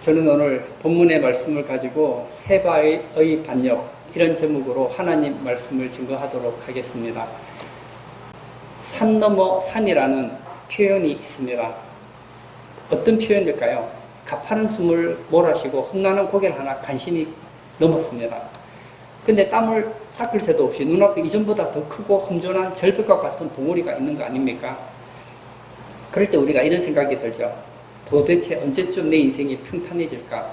저는 오늘 본문의 말씀을 가지고 세바의 반역 이런 제목으로 하나님 말씀을 증거하도록 하겠습니다. 산 넘어 산이라는 표현이 있습니다. 어떤 표현일까요? 가파른 숨을 몰아쉬고 험난한 고개를 하나 간신히 넘었습니다. 근데 땀을 닦을 새도 없이 눈앞에 이전보다 더 크고 험존한 절벽과 같은 봉우리가 있는 거 아닙니까? 그럴 때 우리가 이런 생각이 들죠. 도대체 언제쯤 내 인생이 평탄해질까?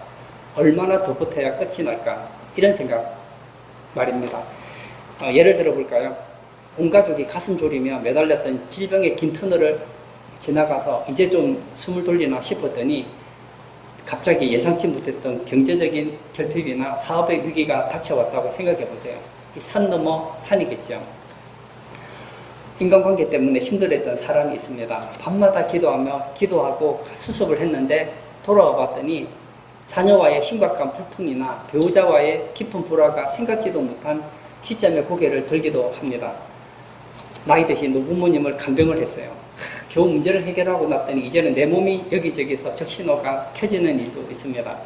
얼마나 더 버텨야 끝이 날까? 이런 생각 말입니다. 예를 들어 볼까요? 온 가족이 가슴 졸이며 매달렸던 질병의 긴 터널을 지나가서 이제 좀 숨을 돌리나 싶었더니 갑자기 예상치 못했던 경제적인 결핍이나 사업의 위기가 닥쳐왔다고 생각해 보세요. 이 산 넘어 산이겠죠. 인간관계 때문에 힘들었던 사람이 있습니다. 밤마다 기도하고 수습을 했는데 돌아와 봤더니 자녀와의 심각한 불통이나 배우자와의 깊은 불화가 생각지도 못한 시점에 고개를 들기도 합니다. 나이 드신 노부모님을 간병을 했어요. 겨우 문제를 해결하고 났더니 이제는 내 몸이 여기저기서 적신호가 켜지는 일도 있습니다.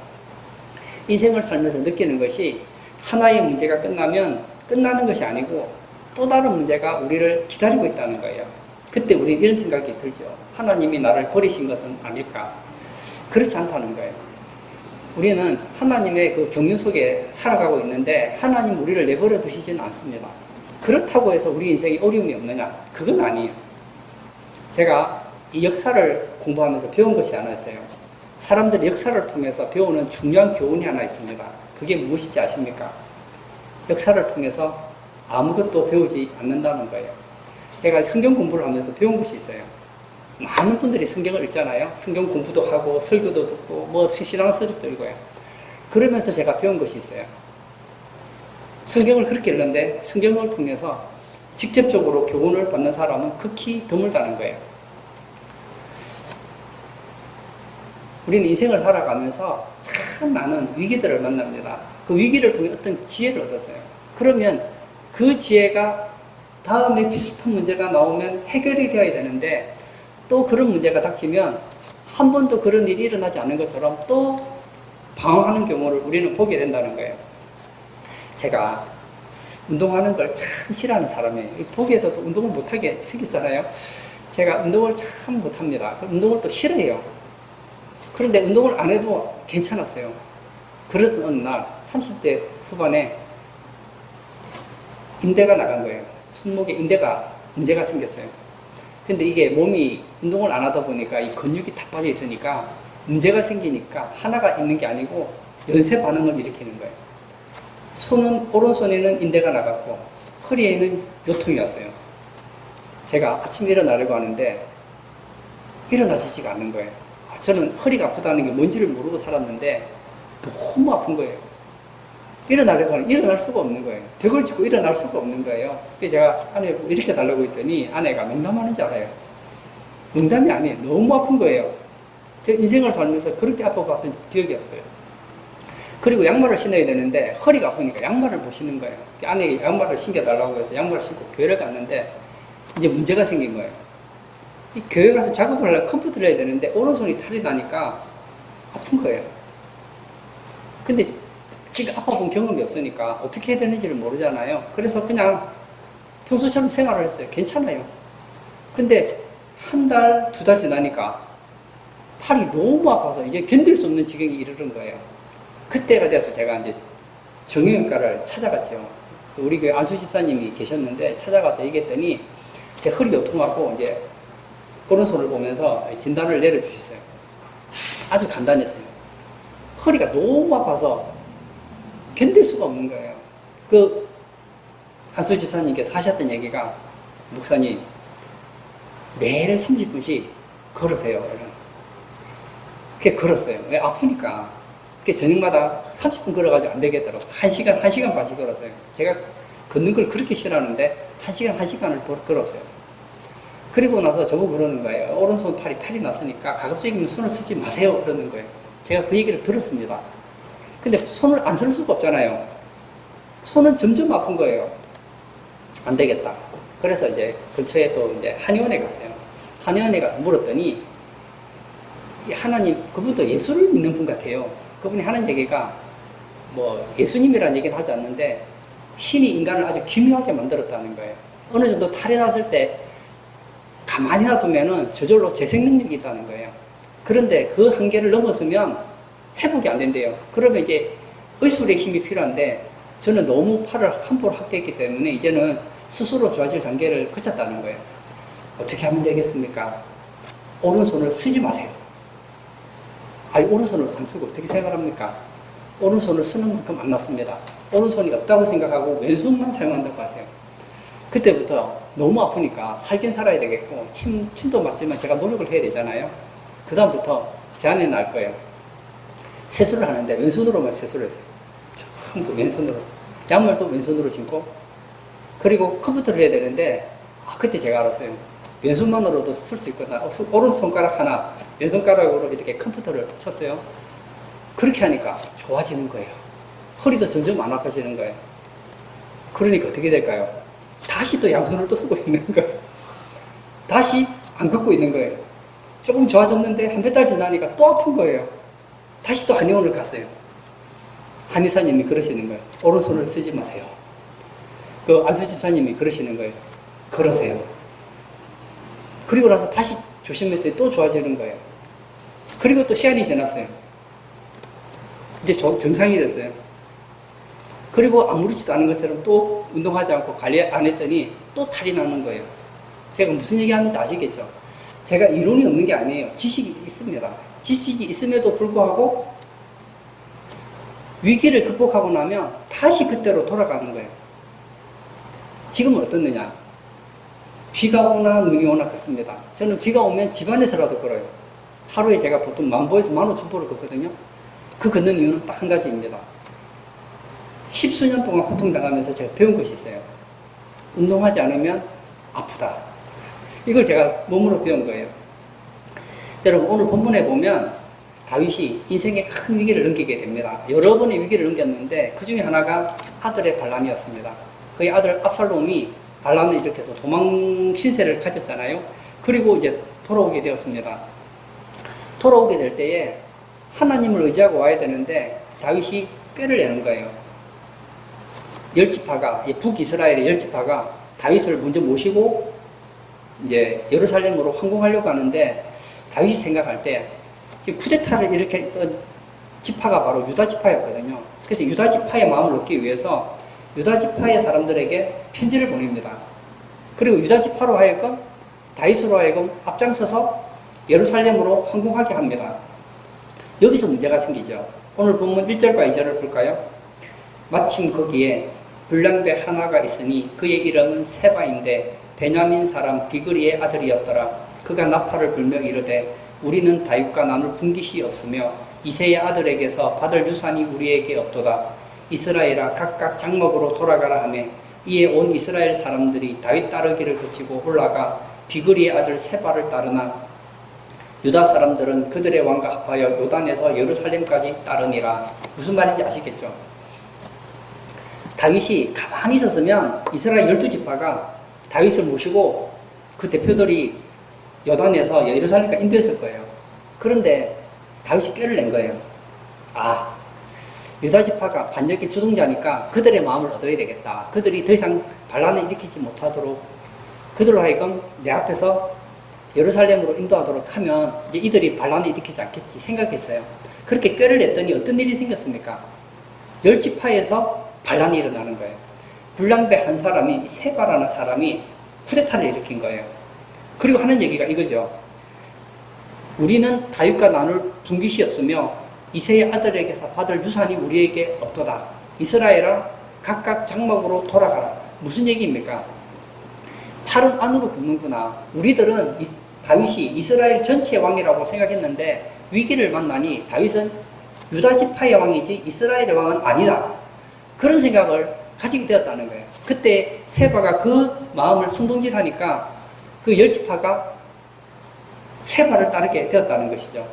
인생을 살면서 느끼는 것이 하나의 문제가 끝나면 끝나는 것이 아니고 또 다른 문제가 우리를 기다리고 있다는 거예요. 그때 우리는 이런 생각이 들죠. 하나님이 나를 버리신 것은 아닐까? 그렇지 않다는 거예요. 우리는 하나님의 그 경륜 속에 살아가고 있는데 하나님 우리를 내버려 두시지는 않습니다. 그렇다고 해서 우리 인생에 어려움이 없느냐? 그건 아니에요. 제가 이 역사를 공부하면서 배운 것이 하나 있어요. 사람들이 역사를 통해서 배우는 중요한 교훈이 하나 있습니다. 그게 무엇인지 아십니까? 역사를 통해서 아무것도 배우지 않는다는 거예요. 제가 성경 공부를 하면서 배운 것이 있어요. 많은 분들이 성경을 읽잖아요. 성경 공부도 하고 설교도 듣고 신앙서적도 읽어요. 그러면서 제가 배운 것이 있어요. 성경을 그렇게 읽는데 성경을 통해서 직접적으로 교훈을 받는 사람은 극히 드물다는 거예요. 우리는 인생을 살아가면서 참 많은 위기들을 만납니다. 그 위기를 통해 어떤 지혜를 얻었어요. 그러면 그 지혜가 다음에 비슷한 문제가 나오면 해결이 되어야 되는데 또 그런 문제가 닥치면 한 번도 그런 일이 일어나지 않은 것처럼 또 방황하는 경우를 우리는 보게 된다는 거예요. 제가 운동하는 걸 참 싫어하는 사람이에요. 보기에서도 운동을 못하게 생겼잖아요. 제가 운동을 참 못합니다. 운동을 또 싫어해요. 그런데 운동을 안 해도 괜찮았어요. 그래서 어느 날 30대 후반에 인대가 나간 거예요. 손목에 인대가 문제가 생겼어요. 근데 이게 몸이 운동을 안 하다 보니까 이 근육이 다 빠져 있으니까 문제가 생기니까 하나가 있는 게 아니고 연쇄 반응을 일으키는 거예요. 오른손에는 인대가 나갔고 허리에는 요통이 왔어요. 제가 아침에 일어나려고 하는데 일어나지지가 않는 거예요. 저는 허리가 아프다는 게 뭔지를 모르고 살았는데 너무 아픈 거예요. 일어나려고 하면 일어날 수가 없는 거예요. 벽을 짚고 일어날 수가 없는 거예요. 그래서 제가 아내 이렇게 달라고 했더니 아내가 농담하는 줄 알아요. 농담이 아니에요. 너무 아픈 거예요. 제 인생을 살면서 그렇게 아파봤던 기억이 없어요. 그리고 양말을 신어야 되는데 허리가 아프니까 양말을 못 신는 거예요. 아내에게 양말을 신겨달라고 해서 양말을 신고 교회를 갔는데 이제 문제가 생긴 거예요. 이 교회 가서 작업을 하려면 컴퓨터를 해야 되는데 오른손이 탈이 나니까 아픈 거예요. 근데 지금 아파본 경험이 없으니까 어떻게 해야 되는지를 모르잖아요. 그래서 그냥 평소처럼 생활을 했어요. 괜찮아요. 근데 한 달, 두 달 지나니까 팔이 너무 아파서 이제 견딜 수 없는 지경에 이르는 거예요. 그때가 돼서 제가 이제 정형외과를 찾아갔죠. 우리 교회 안수 집사님이 계셨는데 찾아가서 얘기했더니 제 허리 요통하고 이제 오른손을 보면서 진단을 내려주셨어요. 아주 간단했어요. 허리가 너무 아파서 견딜 수가 없는 거예요. 그 안수 집사님께서 하셨던 얘기가 목사님 매일 30분씩 걸으세요. 그게 걸었어요. 왜? 아프니까. 그게 저녁마다 30분 걸어가지고 안 되겠더라고. 1시간 반씩 걸었어요. 제가 걷는 걸 그렇게 싫어하는데 1시간을 걸었어요. 그리고 나서 저보고 그러는 거예요. 오른손 팔이 탈이 났으니까 가급적이면 손을 쓰지 마세요. 그러는 거예요. 제가 그 얘기를 들었습니다. 근데 손을 안 쓸 수가 없잖아요. 손은 점점 아픈 거예요. 안 되겠다. 그래서 이제 근처에 또 이제 한의원에 갔어요. 한의원에 가서 물었더니 이 하나님, 그분도 예수를 믿는 분 같아요. 그분이 하는 얘기가 뭐 예수님이라는 얘기는 하지 않는데 신이 인간을 아주 기묘하게 만들었다는 거예요. 어느 정도 탈이 났을 때 가만히 놔두면은 저절로 재생 능력이 있다는 거예요. 그런데 그 한계를 넘어서면 회복이 안 된대요. 그러면 이제 의술의 힘이 필요한데 저는 너무 팔을 함부로 확대했기 때문에 이제는 스스로 좋아질 단계를 거쳤다는 거예요. 어떻게 하면 되겠습니까? 오른손을 쓰지 마세요. 아니, 오른손을 안 쓰고 어떻게 생각합니까? 오른손을 쓰는 만큼 안 낫습니다. 오른손이 없다고 생각하고 왼손만 사용한다고 하세요. 그때부터 너무 아프니까 살긴 살아야 되겠고 침도 맞지만 제가 노력을 해야 되잖아요. 그 다음부터 제 안에 날 거예요. 세수를 하는데 왼손으로만 세수를 했어요. 전부 왼손으로. 양말도 왼손으로 신고 그리고 컴퓨터를 해야 되는데 그때 제가 알았어요. 왼손만으로도 쓸 수 있구나. 오른손가락 하나 왼손가락으로 이렇게 컴퓨터를 쳤어요. 그렇게 하니까 좋아지는 거예요. 허리도 점점 안 아파지는 거예요. 그러니까 어떻게 될까요? 다시 또 양손을 또 쓰고 있는 거예요. 다시 안 걷고 있는 거예요. 조금 좋아졌는데 한 몇 달 지나니까 또 아픈 거예요. 다시 또 한의원을 갔어요. 한의사님이 그러시는 거예요. 오른손을 쓰지 마세요. 그 안수집사님이 그러시는 거예요. 그러세요. 그리고 나서 다시 조심했더니 또 좋아지는 거예요. 그리고 또 시간이 지났어요. 이제 정상이 됐어요. 그리고 아무렇지도 않은 것처럼 또 운동하지 않고 관리 안 했더니 또 탈이 나는 거예요. 제가 무슨 얘기 하는지 아시겠죠? 제가 이론이 없는 게 아니에요. 지식이 있습니다. 지식이 있음에도 불구하고 위기를 극복하고 나면 다시 그때로 돌아가는 거예요. 지금은 어떻느냐? 비가 오나 눈이 오나 그렇습니다. 저는 비가 오면 집안에서라도 걸어요. 하루에 제가 보통 10,000보에서 15,000보를 걷거든요. 그 걷는 이유는 딱 한 가지입니다. 10수년 동안 고통당하면서 제가 배운 것이 있어요. 운동하지 않으면 아프다. 이걸 제가 몸으로 배운 거예요. 여러분, 오늘 본문에 보면 다윗이 인생의 큰 위기를 넘기게 됩니다. 여러 번의 위기를 넘겼는데 그 중에 하나가 아들의 반란이었습니다. 그의 아들 압살롬이 반란을 일으켜서 도망 신세를 가졌잖아요. 그리고 이제 돌아오게 되었습니다. 돌아오게 될 때에 하나님을 의지하고 와야 되는데 다윗이 꾀를 내는 거예요. 열지파가, 북이스라엘의 열지파가 다윗을 먼저 모시고 이제 예루살렘으로 항공하려고 하는데 다윗이 생각할 때 지금 쿠데타를 일으켰던 지파가 바로 유다 지파였거든요. 그래서 유다 지파의 마음을 얻기 위해서 유다 지파의 사람들에게 편지를 보냅니다. 그리고 유다 지파로 하여금 다윗으로 하여금 앞장서서 예루살렘으로 항공하게 합니다. 여기서 문제가 생기죠. 오늘 본문 1절과 2절을 볼까요? 마침 거기에 불량배 하나가 있으니 그의 이름은 세바인데 베냐민 사람 비그리의 아들이었더라. 그가 나팔을 불며 이르되 우리는 다윗과 나눌 분깃이 없으며 이새의 아들에게서 받을 유산이 우리에게 없도다. 이스라엘아 각각 장막으로 돌아가라 하며 이에 온 이스라엘 사람들이 다윗 따르기를 그치고 올라가 비그리의 아들 세바를 따르나 유다 사람들은 그들의 왕과 합하여 요단에서 예루살렘까지 따르니라. 무슨 말인지 아시겠죠? 다윗이 가만히 있었으면 이스라엘 12지파가 다윗을 모시고 그 대표들이 요단에서 예루살렘까지 인도했을 거예요. 그런데 다윗이 꾀를 낸 거예요. 유다지파가 반역의 주동자니까 그들의 마음을 얻어야 되겠다. 그들이 더 이상 반란을 일으키지 못하도록 그들로 하여금 내 앞에서 예루살렘으로 인도하도록 하면 이제 이들이 반란을 일으키지 않겠지 생각했어요. 그렇게 꾀를 냈더니 어떤 일이 생겼습니까? 10지파에서 반란이 일어나는 거예요. 불량배 한 사람이, 세바라는 사람이 쿠데타를 일으킨 거예요. 그리고 하는 얘기가 이거죠. 우리는 다윗과 나눌 분깃이 없으며 이새의 아들에게서 받을 유산이 우리에게 없도다. 이스라엘아 각각 장막으로 돌아가라. 무슨 얘기입니까? 팔은 안으로 굽는구나. 우리들은 다윗이 이스라엘 전체의 왕이라고 생각했는데 위기를 만나니 다윗은 유다 지파의 왕이지 이스라엘의 왕은 아니다. 그런 생각을 가지게 되었다는 거예요. 그때 세바가 그 마음을 선동질하니까 그 10지파가 세바를 따르게 되었다는 것이죠.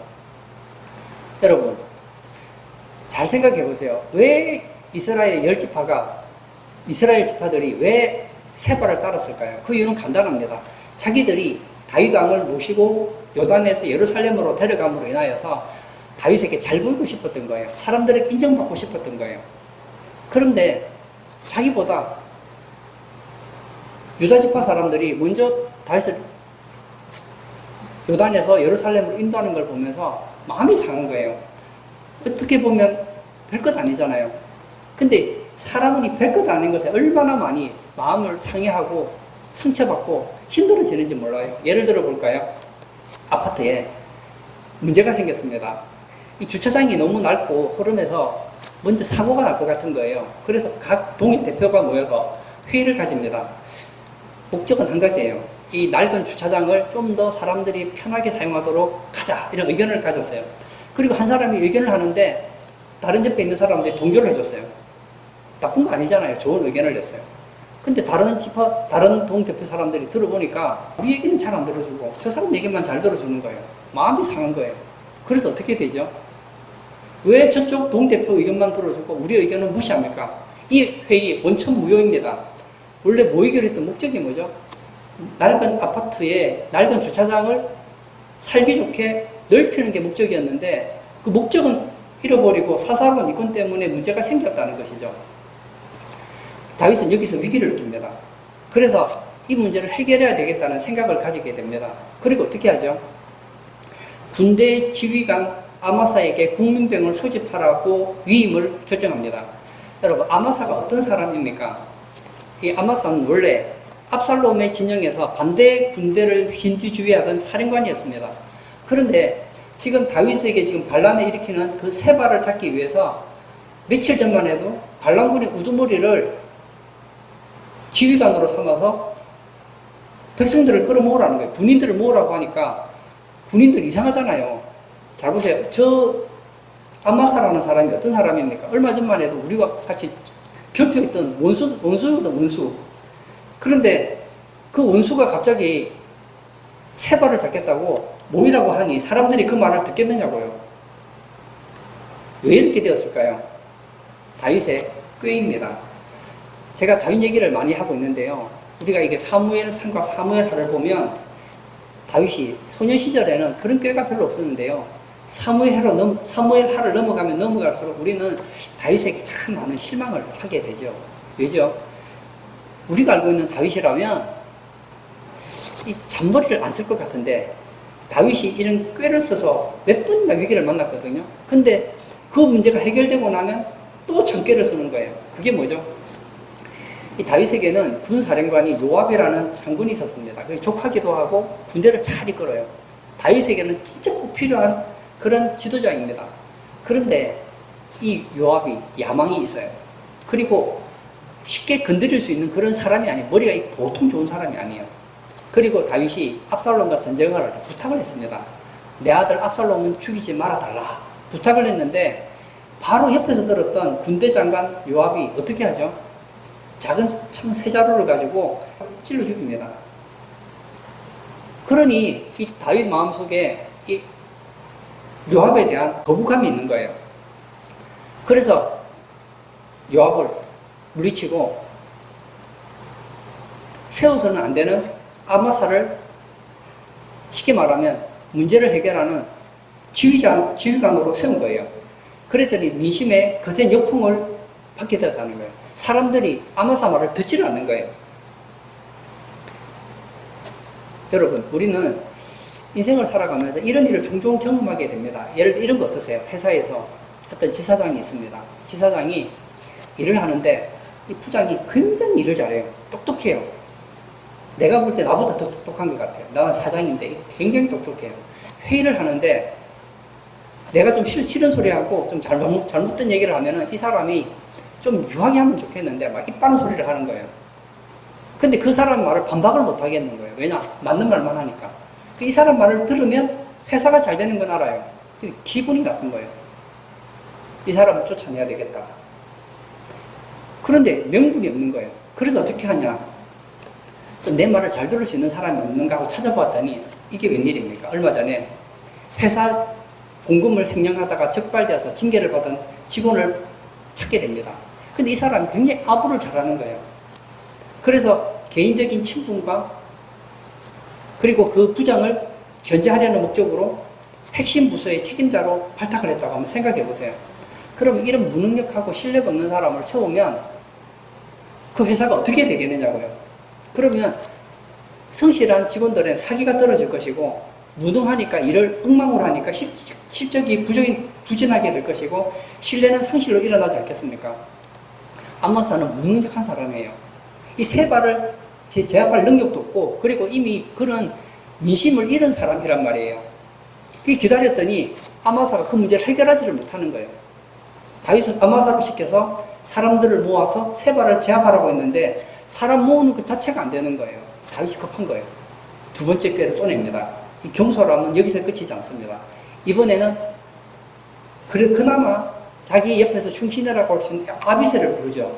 여러분, 잘 생각해 보세요. 왜 이스라엘 10지파가, 이스라엘 지파들이 왜 세바를 따랐을까요? 그 이유는 간단합니다. 자기들이 다윗왕을 모시고 요단에서 예루살렘으로 데려감으로 인하여서 다윗에게 잘 보이고 싶었던 거예요. 사람들에게 인정받고 싶었던 거예요. 그런데 자기보다 유다 지파 사람들이 먼저 다윗을 요단에서 예루살렘으로 인도하는 걸 보면서 마음이 상한 거예요. 어떻게 보면 별것 아니잖아요. 근데 사람은 별것 아닌 것에 얼마나 많이 마음을 상해하고 상처받고 힘들어지는지 몰라요. 예를 들어 볼까요? 아파트에 문제가 생겼습니다. 이 주차장이 너무 넓고 허름해서 먼저 사고가 날 것 같은 거예요. 그래서 각 동일 대표가 모여서 회의를 가집니다. 목적은 한 가지예요. 이 낡은 주차장을 좀 더 사람들이 편하게 사용하도록 하자, 이런 의견을 가졌어요. 그리고 한 사람이 의견을 하는데 다른 옆에 있는 사람들이 동조를 해줬어요. 나쁜 거 아니잖아요. 좋은 의견을 냈어요. 근데 다른 동 대표 사람들이 들어보니까 우리 얘기는 잘 안 들어주고 저 사람 얘기만 잘 들어주는 거예요. 마음이 상한 거예요. 그래서 어떻게 되죠? 왜 저쪽 동 대표 의견만 들어주고 우리 의견은 무시합니까? 이 회의 원천 무효입니다. 원래 모이기로 했던 목적이 뭐죠? 낡은 아파트에 낡은 주차장을 살기 좋게 넓히는 게 목적이었는데 그 목적은 잃어버리고 사사로운 이권 때문에 문제가 생겼다는 것이죠. 다윗은 여기서 위기를 느낍니다. 그래서 이 문제를 해결해야 되겠다는 생각을 가지게 됩니다. 그리고 어떻게 하죠? 군대 지휘관 아마사에게 국민병을 소집하라고 위임을 결정합니다. 여러분, 아마사가 어떤 사람입니까? 이 아마사는 원래 압살롬의 진영에서 반대 군대를 흰뒤주의하던 사령관이었습니다. 그런데 지금 다윗에게 지금 반란을 일으키는 그 세 발을 잡기 위해서 며칠 전만 해도 반란군의 우두머리를 지휘관으로 삼아서 백성들을 끌어모으라는 거예요. 군인들을 모으라고 하니까 군인들 이상하잖아요. 잘 보세요. 저 아마사라는 사람이 어떤 사람입니까? 얼마 전만 해도 우리와 같이 겹쳐있던 원수거든, 원수. 그런데 그 원수가 갑자기 세 발을 잡겠다고 모이라고 하니 사람들이 그 말을 듣겠느냐고요. 왜 이렇게 되었을까요? 다윗의 꾀입니다. 제가 다윗 얘기를 많이 하고 있는데요. 우리가 이게 사무엘상과 사무엘하를 보면 다윗이 소년 시절에는 그런 꾀가 별로 없었는데요. 사무엘하를 넘어가면 넘어갈수록 우리는 다윗에게 참 많은 실망을 하게 되죠. 왜죠? 우리가 알고 있는 다윗이라면 이 잔머리를 안 쓸 것 같은데 다윗이 이런 꾀를 써서 몇 번이나 위기를 만났거든요. 근데 그 문제가 해결되고 나면 또 잔꾀를 쓰는 거예요. 그게 뭐죠? 이 다윗에게는 군사령관이 요압이라는 장군이 있었습니다. 그게 족하기도 하고 군대를 잘 이끌어요. 다윗에게는 진짜 꼭 필요한 그런 지도자입니다. 그런데 이 요압이 야망이 있어요. 그리고 쉽게 건드릴 수 있는 그런 사람이 아니에요. 머리가 보통 좋은 사람이 아니에요. 그리고 다윗이 압살롬과 전쟁을 할 때 부탁을 했습니다. 내 아들 압살롬은 죽이지 말아달라 부탁을 했는데 바로 옆에서 들었던 군대 장관 요압이 어떻게 하죠? 작은 참 세자루를 가지고 찔러 죽입니다. 그러니 이 다윗 마음속에 이 요압에 대한 거부감이 있는 거예요. 그래서 요압을 물리치고 세워서는 안 되는 아마사를 쉽게 말하면 문제를 해결하는 지휘관으로 세운 거예요. 그랬더니 민심의 거센 역풍을 받게 되었다는 거예요. 사람들이 아마사 말을 듣지를 않는 거예요. 여러분, 우리는 인생을 살아가면서 이런 일을 종종 경험하게 됩니다. 예를 들어 이런 거 어떠세요? 회사에서 어떤 지사장이 있습니다. 지사장이 일을 하는데 이 부장이 굉장히 일을 잘해요. 똑똑해요. 내가 볼 때 나보다 더 똑똑한 것 같아요. 나는 사장인데 굉장히 똑똑해요. 회의를 하는데 내가 좀 싫은 소리 하고 좀 잘못된 얘기를 하면은 이 사람이 좀 유하게 하면 좋겠는데 막 입 바른 소리를 하는 거예요. 근데 그 사람 말을 반박을 못 하겠는 거예요. 왜냐? 맞는 말만 하니까. 이 사람 말을 들으면 회사가 잘 되는 건 알아요. 기분이 나쁜 거예요. 이 사람을 쫓아내야 되겠다. 그런데 명분이 없는 거예요. 그래서 어떻게 하냐? 내 말을 잘 들을 수 있는 사람이 없는가 하고 찾아봤더니 이게 웬일입니까? 얼마 전에 회사 공금을 횡령하다가 적발되어서 징계를 받은 직원을 찾게 됩니다. 근데 이 사람이 굉장히 아부를 잘하는 거예요. 그래서 개인적인 친분과 그리고 그 부장을 견제하려는 목적으로 핵심 부서의 책임자로 발탁을 했다고 한번 생각해 보세요. 그럼 이런 무능력하고 실력 없는 사람을 세우면 그 회사가 어떻게 되겠느냐고요. 그러면 성실한 직원들은 사기가 떨어질 것이고, 무능하니까 일을 엉망으로 하니까 실적이 부진하게 될 것이고, 신뢰는 상실로 일어나지 않겠습니까? 안마사는 무능력한 사람이에요. 이 세발을 제압할 능력도 없고, 그리고 이미 그런 민심을 잃은 사람이란 말이에요. 기다렸더니 아마사가 그 문제를 해결하지를 못하는 거예요. 다윗은 아마사를 시켜서 사람들을 모아서 세발을 제압하라고 했는데 사람 모으는 것 자체가 안 되는 거예요. 다윗이 급한 거예요. 두 번째 꾀를 또 냅니다. 이 경솔함은 여기서 끝이지 않습니다. 이번에는 그나마 자기 옆에서 충신이라고 할 수 있는 아비새를 부르죠.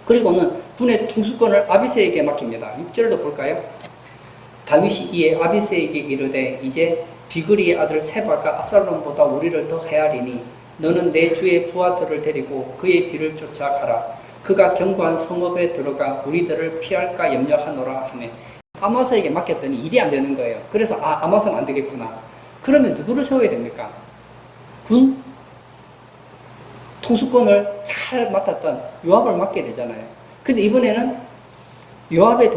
그리고는 군의 통수권을 아비새에게 맡깁니다. 6절도 볼까요? 다윗이 이에 아비새에게 이르되 이제 비그리의 아들 세바가 압살롬보다 우리를 더 헤아리니 너는 내 주의 부하들을 데리고 그의 뒤를 쫓아가라. 그가 견고한 성읍에 들어가 우리들을 피할까 염려하노라 하며, 아마사에게 맡겼더니 일이 안 되는 거예요. 그래서 아마사는 안 되겠구나. 그러면 누구를 세워야 됩니까? 군 통수권을 잘 맡았던 요압을 맡게 되잖아요. 근데 이번에는 요압의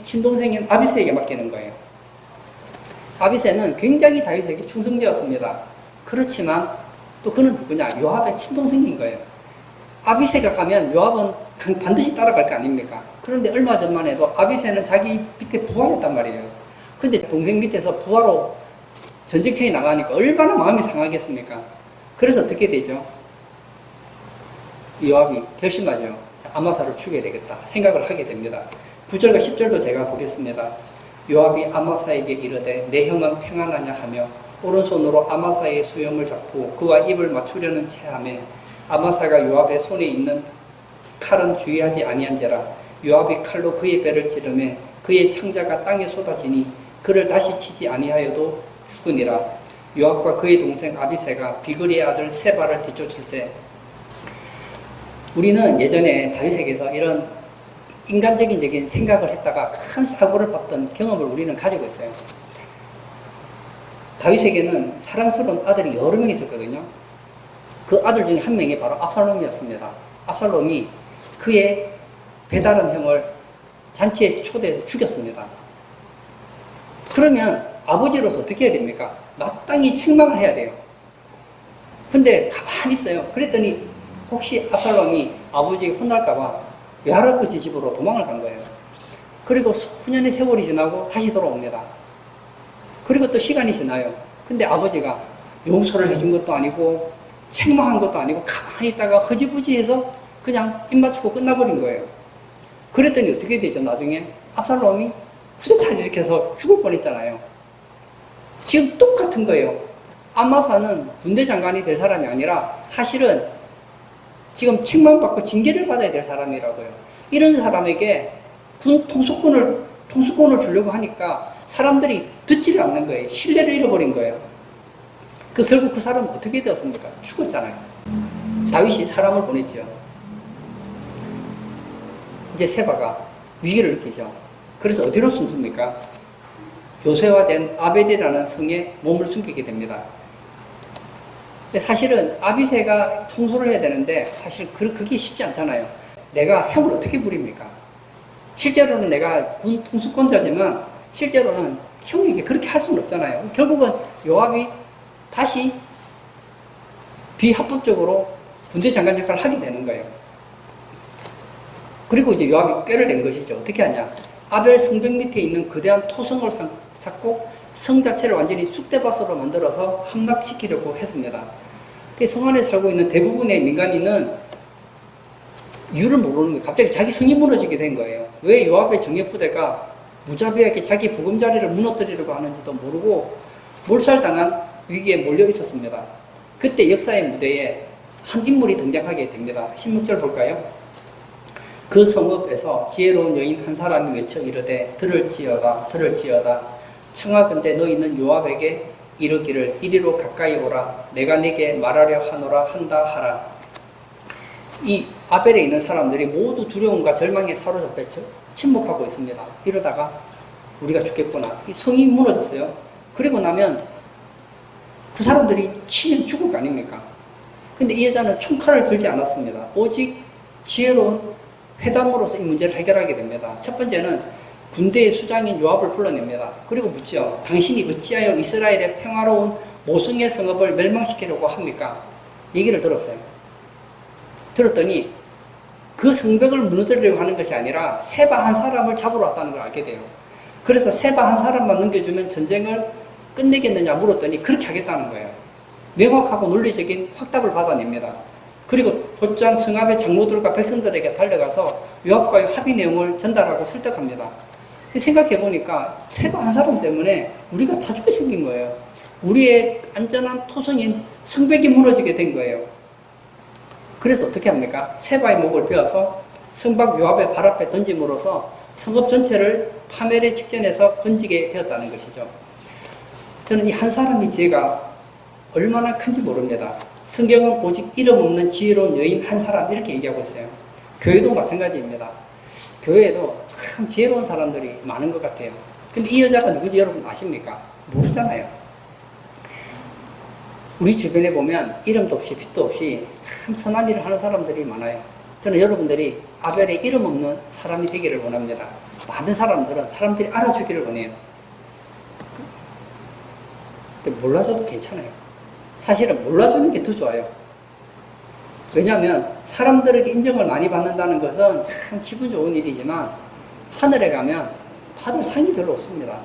친동생인 아비새에게 맡기는 거예요. 아비새는 굉장히 다윗에게 충성되었습니다. 그렇지만 또 그는 누구냐? 요압의 친동생인 거예요. 아비새가 가면 요압은 반드시 따라갈 거 아닙니까? 그런데 얼마 전만 해도 아비새는 자기 밑에 부하였단 말이에요. 근데 동생 밑에서 부하로 전쟁터에 나가니까 얼마나 마음이 상하겠습니까? 그래서 어떻게 되죠? 요압이 결심하죠. 아마사를 죽여야 되겠다 생각을 하게 됩니다. 9절과 10절도 제가 보겠습니다. 요압이 아마사에게 이르되 내 형은 평안하냐 하며 오른손으로 아마사의 수염을 잡고 그와 입을 맞추려는 체하며, 아마사가 요압의 손에 있는 칼은 주의하지 아니한지라. 요압이 칼로 그의 배를 찌르매 그의 창자가 땅에 쏟아지니 그를 다시 치지 아니하여도 죽으니라. 요압과 그의 동생 아비새가 비그리의 아들 세바를 뒤쫓을세. 우리는 예전에 다윗에게서 이런 인간적인 생각을 했다가 큰 사고를 봤던 경험을 우리는 가지고 있어요. 다윗에게는 사랑스러운 아들이 여러 명 있었거든요. 그 아들 중에 한 명이 바로 압살롬이었습니다. 압살롬이 그의 배다른 형을 잔치에 초대해서 죽였습니다. 그러면 아버지로서 어떻게 해야 됩니까? 마땅히 책망을 해야 돼요. 근데 가만히 있어요. 그랬더니 혹시 압살롬이 아버지가 혼날까봐 외할아버지 집으로 도망을 간 거예요. 그리고 수년의 세월이 지나고 다시 돌아옵니다. 그리고 또 시간이 지나요. 근데 아버지가 용서를 해준 것도 아니고 책망한 것도 아니고 가만히 있다가 허지부지해서 그냥 입 맞추고 끝나버린 거예요. 그랬더니 어떻게 되죠? 나중에 압살롬이 쿠데타를 일으켜서 죽을 뻔했잖아요. 지금 똑같은 거예요. 아마사는 군대 장관이 될 사람이 아니라 사실은 지금 책망받고 징계를 받아야 될 사람이라고요. 이런 사람에게 군 통수권을 주려고 하니까 사람들이 듣지를 않는 거예요. 신뢰를 잃어버린 거예요. 결국 그 사람은 어떻게 되었습니까? 죽었잖아요. 다윗이 사람을 보냈죠. 이제 세바가 위기를 느끼죠. 그래서 어디로 숨습니까? 요새화된 아벨이라는 성에 몸을 숨기게 됩니다. 사실은 아비새가 통솔을 해야 되는데 사실 그게 쉽지 않잖아요. 내가 형을 어떻게 부립니까? 실제로는 내가 군 통수권자지만 실제로는 형에게 그렇게 할 수는 없잖아요. 결국은 요압이 다시 비합법적으로 군대 장관 역할을 하게 되는 거예요. 그리고 이제 요압이 꾀를 낸 것이죠. 어떻게 하냐? 아벨 성벽 밑에 있는 거대한 토성을 쌓고 성 자체를 완전히 쑥대밭으로 만들어서 함락시키려고 했습니다. 성 안에 살고 있는 대부분의 민간인은 이유를 모르는 거예요. 갑자기 자기 성이 무너지게 된 거예요. 왜 요압의 정예부대가 무자비하게 자기 보금자리를 무너뜨리려고 하는지도 모르고 몰살당한 위기에 몰려 있었습니다. 그때 역사의 무대에 한 인물이 등장하게 됩니다. 16절 볼까요? 그 성읍에서 지혜로운 여인 한 사람이 외쳐 이르되 들을지어다 청하건대 너희는 요압에게 이르기를 이리로 가까이 오라 내가 네게 말하려 하노라 한다 하라. 이 아벨에 있는 사람들이 모두 두려움과 절망에 사로잡혀 침묵하고 있습니다. 이러다가 우리가 죽겠구나. 이 성이 무너졌어요. 그리고 나면 그 사람들이 치면 죽을 거 아닙니까? 근데 이 여자는 총칼을 들지 않았습니다. 오직 지혜로운 회담으로서 이 문제를 해결하게 됩니다. 첫 번째는 군대의 수장인 요압을 불러냅니다. 그리고 묻죠. 당신이 어찌하여 이스라엘의 평화로운 모성의 성읍을 멸망시키려고 합니까? 얘기를 들었어요. 들었더니 그 성벽을 무너뜨리려고 하는 것이 아니라 세바 한 사람을 잡으러 왔다는 걸 알게 돼요. 그래서 세바 한 사람만 넘겨주면 전쟁을 끝내겠느냐 물었더니 그렇게 하겠다는 거예요. 명확하고 논리적인 확답을 받아냅니다. 그리고 곧장 성읍의 장로들과 백성들에게 달려가서 요압과의 합의 내용을 전달하고 설득합니다. 생각해보니까 세바 한 사람 때문에 우리가 다 죽게 생긴 거예요. 우리의 안전한 토성인 성벽이 무너지게 된 거예요. 그래서 어떻게 합니까? 세바의 목을 베어서 성박 요압의 발 앞에 던짐으로써 성읍 전체를 파멸의 직전에서 건지게 되었다는 것이죠. 저는 이 한 사람의 지혜가 얼마나 큰지 모릅니다. 성경은 오직 이름 없는 지혜로운 여인 한 사람 이렇게 얘기하고 있어요. 교회도 마찬가지입니다. 교회에도 참 지혜로운 사람들이 많은 것 같아요. 근데 이 여자가 누군지 여러분 아십니까? 모르잖아요. 우리 주변에 보면 이름도 없이 빛도 없이 참 선한 일을 하는 사람들이 많아요. 저는 여러분들이 아벨의 이름 없는 사람이 되기를 원합니다. 많은 사람들은 사람들이 알아주기를 원해요. 근데 몰라줘도 괜찮아요. 사실은 몰라주는 게 더 좋아요. 왜냐하면 사람들에게 인정을 많이 받는다는 것은 참 기분 좋은 일이지만 하늘에 가면 받을 상이 별로 없습니다.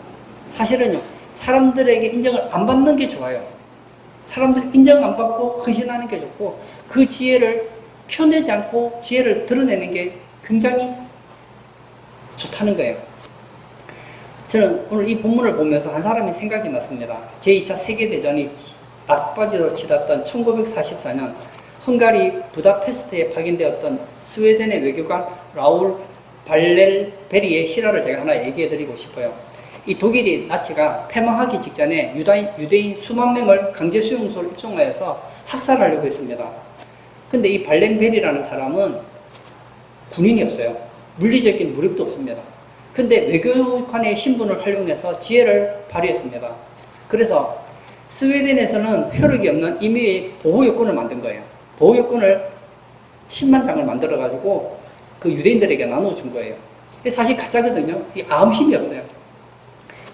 사실은요, 사람들에게 인정을 안 받는 게 좋아요. 사람들이 인정 안 받고 헌신하는 게 좋고 그 지혜를 펴내지 않고 지혜를 드러내는 게 굉장히 좋다는 거예요. 저는 오늘 이 본문을 보면서 한 사람이 생각이 났습니다. 제2차 세계대전이 막바지로 치닫던 1944년 헝가리 부다페스트에 파견되었던 스웨덴의 외교관 라울 발렐베리의 실화를 제가 하나 얘기해 드리고 싶어요. 이 독일이 나치가 패망하기 직전에 유대인 수만 명을 강제 수용소로 입송하여서 학살하려고 했습니다. 근데 이 발렌베리라는 사람은 군인이었어요. 물리적인 무력도 없습니다. 근데 외교관의 신분을 활용해서 지혜를 발휘했습니다. 그래서 스웨덴에서는 효력이 없는 임의의 보호요건을 만든 거예요. 보호요건을 10만 장을 만들어가지고 그 유대인들에게 나눠준 거예요. 사실 가짜거든요. 아무 힘이 없어요.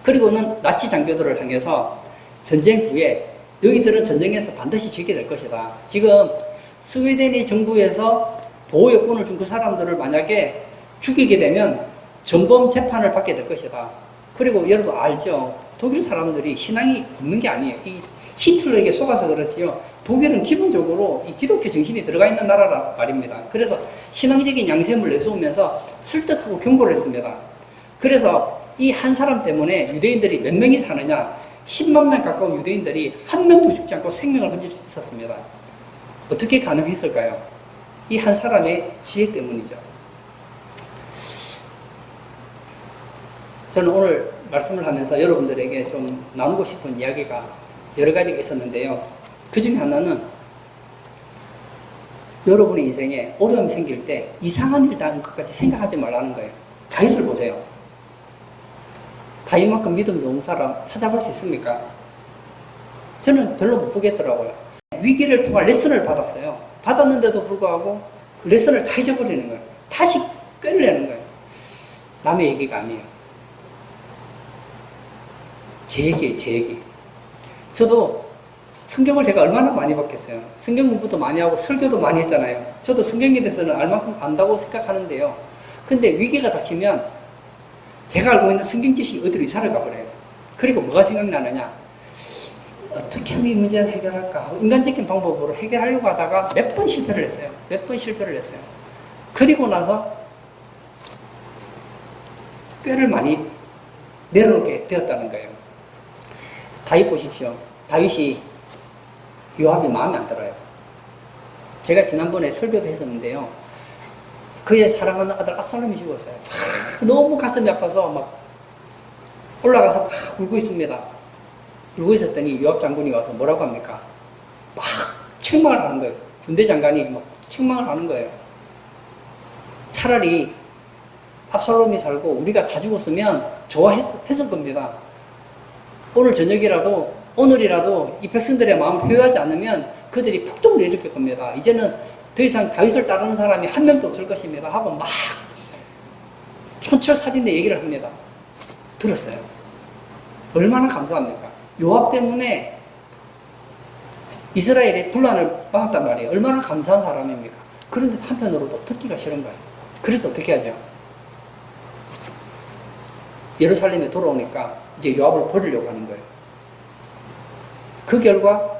그리고는 나치 장교들을 향해서 전쟁 후에 너희들은 전쟁에서 반드시 지게 될 것이다. 지금 스웨덴의 정부에서 보호요건을 준 그 사람들을 만약에 죽이게 되면 전범 재판을 받게 될 것이다. 그리고 여러분 알죠? 독일 사람들이 신앙이 없는 게 아니에요. 이 히틀러에게 속아서 그렇지요. 독일은 기본적으로 이 기독교 정신이 들어가 있는 나라라 말입니다. 그래서 신앙적인 양심을 내세우면서 설득하고 경고를 했습니다. 그래서 이 한 사람 때문에 유대인들이 몇 명이 사느냐? 10만 명 가까운 유대인들이 한 명도 죽지 않고 생명을 건질 수 있었습니다. 어떻게 가능했을까요? 이 한 사람의 지혜 때문이죠. 저는 오늘 말씀을 하면서 여러분들에게 좀 나누고 싶은 이야기가 여러 가지가 있었는데요. 그 중에 하나는 여러분의 인생에 어려움이 생길 때 이상한 일 당한 것까지 생각하지 말라는 거예요. 다윗을 보세요. 다윗만큼 믿음 좋은 사람 찾아볼 수 있습니까? 저는 별로 못 보겠더라고요. 위기를 통한 레슨을 받았어요. 받았는데도 불구하고 그 레슨을 다 잊어버리는 거예요. 다시 꾀를 내는 거예요. 남의 얘기가 아니에요. 제 얘기예요, 제 얘기. 저도 성경을 제가 얼마나 많이 봤겠어요. 성경 공부도 많이 하고 설교도 많이 했잖아요. 저도 성경에 대해서는 알만큼 안다고 생각하는데요. 근데 위기가 닥치면 제가 알고 있는 성경 지식이 어디로 이사를 가버려요. 그리고 뭐가 생각나느냐? 어떻게 하면 이 문제를 해결할까? 인간적인 방법으로 해결하려고 하다가 몇 번 실패를 했어요. 몇 번 실패를 했어요. 그리고 나서 꾀를 많이 내려놓게 되었다는 거예요. 다윗 보십시오. 다윗이 요압이 마음에 안 들어요. 제가 지난번에 설교도 했었는데요. 그의 사랑하는 아들 압살롬이 죽었어요. 너무 가슴이 아파서 막 올라가서 막 울고 있습니다. 울고 있었더니 요압 장군이 와서 뭐라고 합니까? 막 책망을 하는 거예요. 군대 장관이 막 책망을 하는 거예요. 차라리 압살롬이 살고 우리가 다 죽었으면 좋아했을 겁니다. 오늘 저녁이라도, 오늘이라도 이 백성들의 마음을 회유하지 않으면 그들이 폭동을 일으킬 겁니다. 이제는 더 이상 다윗을 따르는 사람이 한 명도 없을 것입니다. 하고 막 촌철살인의 얘기를 합니다. 들었어요. 얼마나 감사합니까? 요압 때문에 이스라엘의 분란을 막았단 말이에요. 얼마나 감사한 사람입니까? 그런데 한편으로도 듣기가 싫은 거예요. 그래서 어떻게 하죠? 예루살렘에 돌아오니까 이제 요압을 버리려고 하는 거예요. 그 결과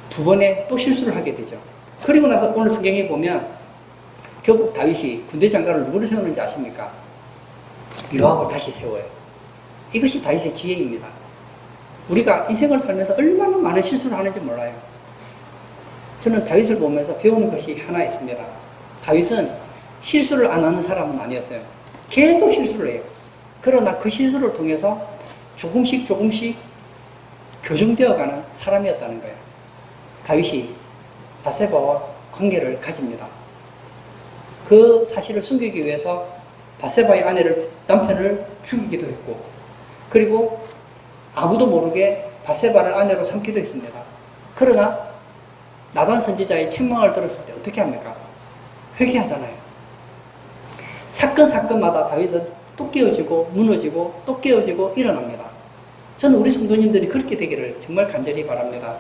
두 번의 또 실수를 하게 되죠. 그리고 나서 오늘 성경에 보면 결국 다윗이 군대 장관을 누구를 세우는지 아십니까? 요압을 다시 세워요. 이것이 다윗의 지혜입니다. 우리가 인생을 살면서 얼마나 많은 실수를 하는지 몰라요. 저는 다윗을 보면서 배우는 것이 하나 있습니다. 다윗은 실수를 안 하는 사람은 아니었어요. 계속 실수를 해요. 그러나 그 실수를 통해서 조금씩 교정되어가는 사람이었다는 거예요. 다윗이 바세바와 관계를 가집니다. 그 사실을 숨기기 위해서 바세바의 남편을 죽이기도 했고, 그리고 아무도 모르게 바세바를 아내로 삼기도 했습니다. 그러나 나단 선지자의 책망을 들었을 때 어떻게 합니까? 회개하잖아요. 사건마다 다윗은 또 깨어지고 무너지고 또 깨어지고 일어납니다. 저는 우리 성도님들이 그렇게 되기를 정말 간절히 바랍니다.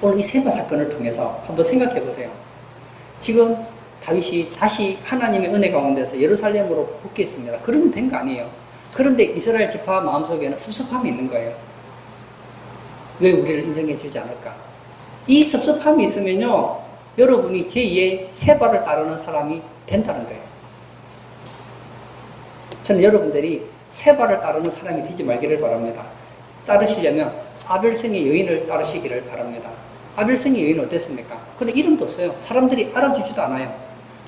오늘 이 세바 사건을 통해서 한번 생각해 보세요. 지금 다윗이 다시 하나님의 은혜 가운데서 예루살렘으로 복귀했습니다. 그러면 된 거 아니에요. 그런데 이스라엘 지파 마음속에는 섭섭함이 있는 거예요. 왜 우리를 인정해 주지 않을까? 이 섭섭함이 있으면요, 여러분이 제2의 세바를 따르는 사람이 된다는 거예요. 저는 여러분들이 세바를 따르는 사람이 되지 말기를 바랍니다. 따르시려면 아벨성의 여인을 따르시기를 바랍니다. 아벨성의 여인은 어땠습니까? 근데 이름도 없어요. 사람들이 알아주지도 않아요.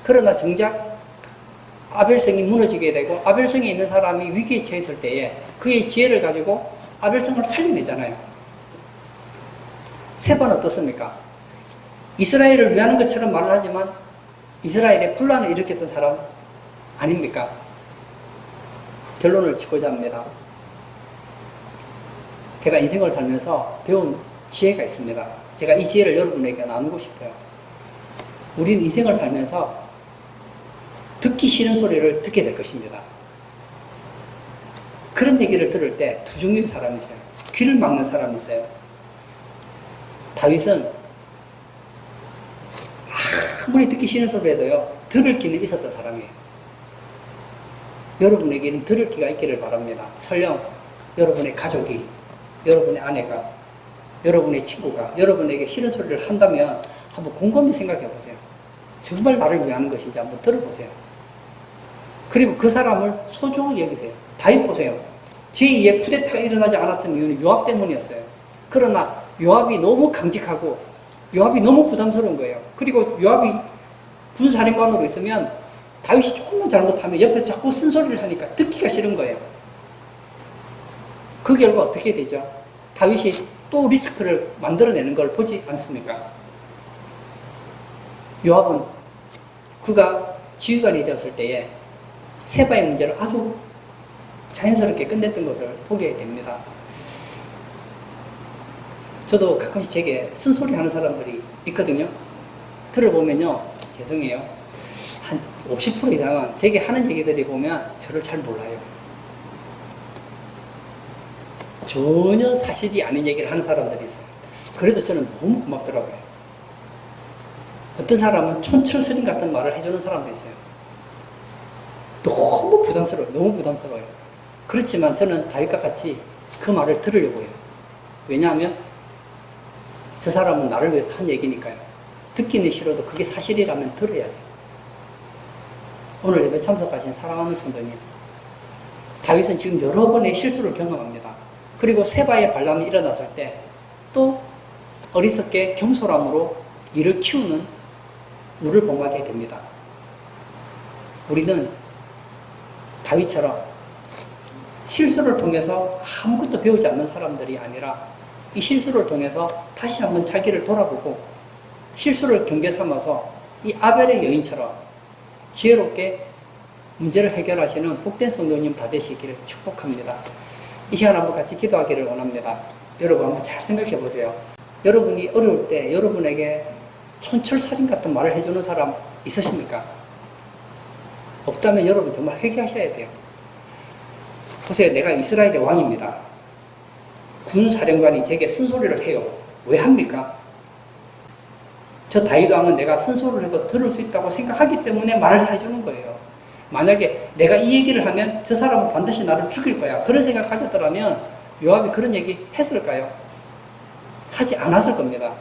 그러나 정작 아벨성이 무너지게 되고 아벨성에 있는 사람이 위기에 처했을 때에 그의 지혜를 가지고 아벨성을 살려내잖아요. 세바는 어떻습니까? 이스라엘을 위하는 것처럼 말을 하지만 이스라엘의 분란을 일으켰던 사람 아닙니까? 결론을 짓고자 합니다. 제가 인생을 살면서 배운 지혜가 있습니다. 제가 이 지혜를 여러분에게 나누고 싶어요. 우린 인생을 살면서 듣기 싫은 소리를 듣게 될 것입니다. 그런 얘기를 들을 때 두 종류의 사람이 있어요. 귀를 막는 사람이 있어요. 다윗은 아무리 듣기 싫은 소리 해도요, 들을 귀는 있었던 사람이에요. 여러분에게는 들을 귀가 있기를 바랍니다. 설령 여러분의 가족이, 여러분의 아내가, 여러분의 친구가 여러분에게 싫은 소리를 한다면 한번 곰곰이 생각해 보세요. 정말 나를 위하는 것인지 한번 들어보세요. 그리고 그 사람을 소중히 여기세요. 다윗 보세요. 제2의 쿠데타가 일어나지 않았던 이유는 요압 때문이었어요. 그러나 요압이 너무 강직하고 요압이 너무 부담스러운 거예요. 그리고 요압이 군사령관으로 있으면 다윗이 조금만 잘못하면 옆에서 자꾸 쓴소리를 하니까 듣기가 싫은 거예요. 그 결과 어떻게 되죠? 다윗이 또 리스크를 만들어내는 걸 보지 않습니까? 요압은 그가 지휘관이 되었을 때에 세바의 문제를 아주 자연스럽게 끝냈던 것을 보게 됩니다. 저도 가끔씩 제게 쓴소리 하는 사람들이 있거든요. 들어보면요, 죄송해요, 한 50% 이상은 제게 하는 얘기들이 보면 저를 잘 몰라요. 전혀 사실이 아닌 얘기를 하는 사람들이 있어요. 그래도 저는 너무 고맙더라고요. 어떤 사람은 촌철스님 같은 말을 해주는 사람도 있어요. 너무 부담스러워요. 그렇지만 저는 다윗과 같이 그 말을 들으려고 해요. 왜냐하면 저 사람은 나를 위해서 한 얘기니까요. 듣기는 싫어도 그게 사실이라면 들어야죠. 오늘 예배 참석하신 사랑하는 성도님, 다윗은 지금 여러 번의 실수를 경험합니다. 그리고 세바의 반란이 일어났을 때 또 어리석게 겸손함으로 이를 키우는 우리를 본받게 됩니다. 우리는 다윗처럼 실수를 통해서 아무것도 배우지 않는 사람들이 아니라 이 실수를 통해서 다시 한번 자기를 돌아보고 실수를 경계 삼아서 이 아벨의 여인처럼 지혜롭게 문제를 해결하시는 복된 성도님 다 되시기를 축복합니다. 이 시간 한번 같이 기도하기를 원합니다. 여러분 한번 잘 생각해 보세요. 여러분이 어려울 때 여러분에게 촌철살인 같은 말을 해주는 사람 있으십니까? 없다면 여러분 정말 회개하셔야 돼요. 보세요. 내가 이스라엘의 왕입니다. 군사령관이 제게 쓴소리를 해요. 왜 합니까? 저 다윗 왕은 내가 쓴소리를 해도 들을 수 있다고 생각하기 때문에 말을 해주는 거예요. 만약에 내가 이 얘기를 하면 저 사람은 반드시 나를 죽일 거야. 그런 생각 가졌더라면 요압이 그런 얘기 했을까요? 하지 않았을 겁니다.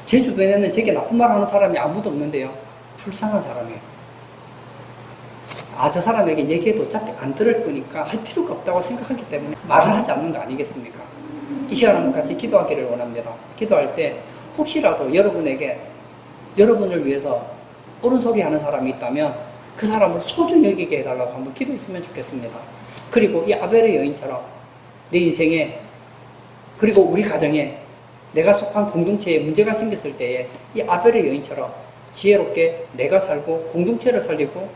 제 주변에는 제게 나쁜 말 하는 사람이 아무도 없는데요. 불쌍한 사람이에요. 저 사람에게 얘기해도 어차피 안 들을 거니까 할 필요가 없다고 생각하기 때문에 말을 하지 않는 거 아니겠습니까? 이 시간 한번 같이 기도하기를 원합니다. 기도할 때 혹시라도 여러분에게 여러분을 위해서 옳은 소리 하는 사람이 있다면 그 사람을 소중히 여기게 해달라고 한번 기도했으면 좋겠습니다. 그리고 이 아벨의 여인처럼 내 인생에 그리고 우리 가정에 내가 속한 공동체에 문제가 생겼을 때에 이 아벨의 여인처럼 지혜롭게 내가 살고 공동체를 살리고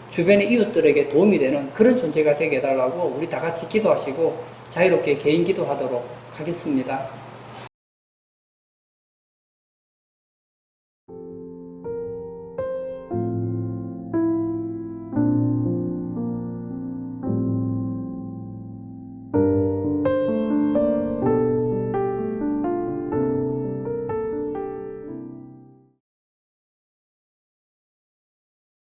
주변의 이웃들에게 도움이 되는 그런 존재가 되게 해달라고 우리 다 같이 기도하시고 자유롭게 개인 기도하도록 하겠습니다.